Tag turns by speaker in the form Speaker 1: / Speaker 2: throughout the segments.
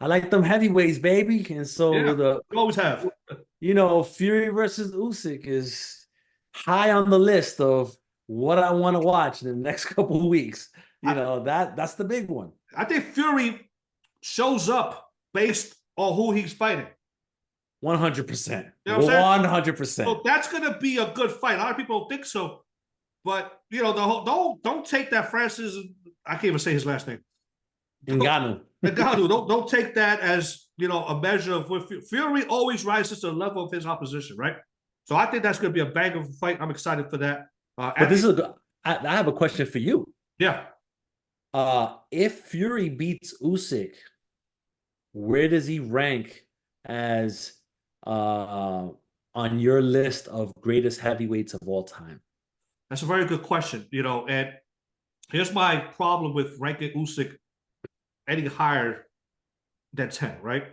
Speaker 1: I like them heavyweights, baby. And so
Speaker 2: Yeah, you always have.
Speaker 1: Fury versus Usyk is high on the list of what I want to watch in the next couple of weeks.
Speaker 2: I,
Speaker 1: That's the big one.
Speaker 2: I think Fury shows up based on who he's fighting.
Speaker 1: 100%.
Speaker 2: You know what I'm saying?
Speaker 1: 100%.
Speaker 2: So that's going to be a good fight. A lot of people don't think so, but the whole don't take that Francis. I can't even say his last name.
Speaker 1: Ngannou.
Speaker 2: Ngannou. Don't take that as a measure of what Fury always rises to the level of his opposition, right? So I think that's going to be a bang of a fight. I'm excited for that.
Speaker 1: But I have a question for you.
Speaker 2: Yeah.
Speaker 1: If Fury beats Usyk, where does he rank as on your list of greatest heavyweights of all time?
Speaker 2: That's a very good question. And here's my problem with ranking Usyk any higher than 10, right?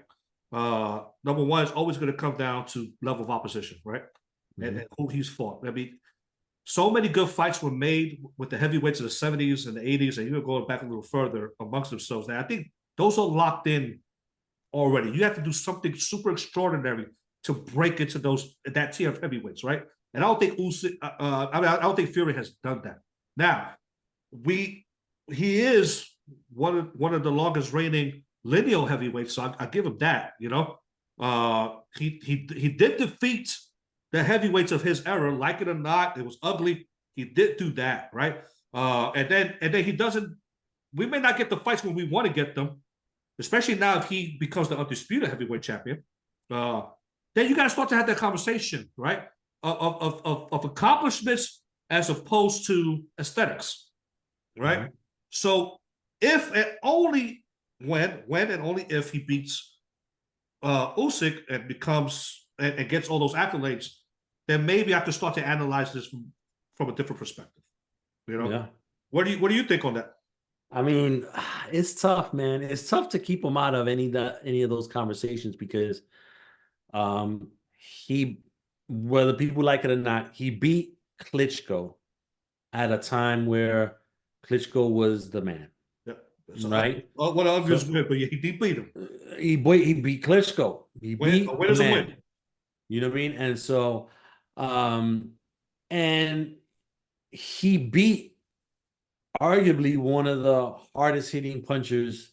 Speaker 2: Number one, it's always going to come down to level of opposition, right? And who he's fought. I mean, so many good fights were made with the heavyweights of the 70s and the 80s, and even going back a little further amongst themselves. Now, I think those are locked in already. You have to do something super extraordinary to break into that tier of heavyweights, right? And I don't think I don't think Fury has done that. Now, he is one of the longest reigning lineal heavyweights, so I give him that. He did defeat the heavyweights of his era, like it or not. It was ugly. He did do that, right? And then he doesn't. We may not get the fights when we want to get them, especially now if he becomes the undisputed heavyweight champion. Then you got to start to have that conversation, right? Of accomplishments as opposed to aesthetics, right? Mm-hmm. So if and only when and only if he beats Usyk and becomes and gets all those accolades, then maybe I have to start to analyze this from a different perspective.
Speaker 1: Yeah.
Speaker 2: What do you think on that?
Speaker 1: I mean, it's tough, man. It's tough to keep him out of any of those conversations because he, whether people like it or not, he beat Klitschko at a time where Klitschko was the man. Yeah. So right?
Speaker 2: What obvious win, but he beat him.
Speaker 1: He beat Klitschko. He beat
Speaker 2: a win is a win.
Speaker 1: You know what I mean? And so, and he beat arguably one of the hardest hitting punchers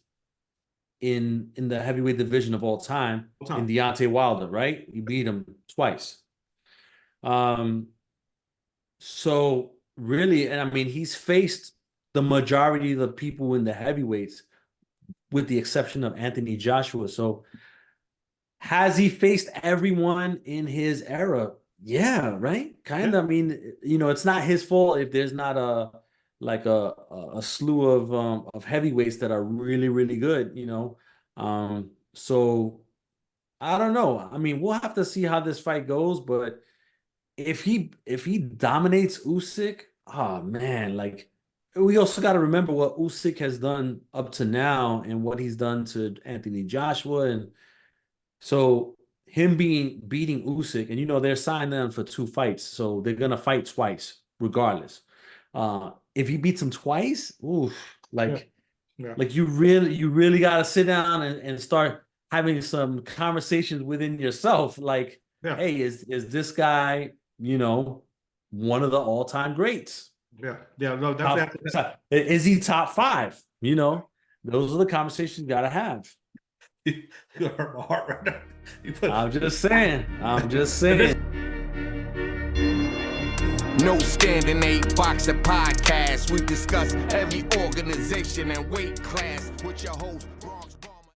Speaker 1: in the heavyweight division of all time, in Deontay Wilder, right? He beat him twice. So really, and I mean, he's faced the majority of the people in the heavyweights, with the exception of Anthony Joshua. So has he faced everyone in his era? Yeah, right? Kind of. Yeah. I mean, it's not his fault if there's not a slew of heavyweights that are really, really good, So I don't know. I mean, we'll have to see how this fight goes, but if he dominates Usyk, oh man, we also got to remember what Usyk has done up to now and what he's done to Anthony Joshua. And so him beating Usyk, and they're signed them for 2 fights, so they're gonna fight twice regardless. If he beats him twice, oof, you really got to sit down and start having some conversations within yourself. Hey, is this guy, one of the all-time greats?
Speaker 2: Yeah, no, definitely.
Speaker 1: Is he top 5? Those are the conversations you got to have.
Speaker 2: You hurt my heart right now.
Speaker 1: I'm just saying.
Speaker 3: No Standing 8 Boxer Podcast. We discuss every organization and weight class with your host.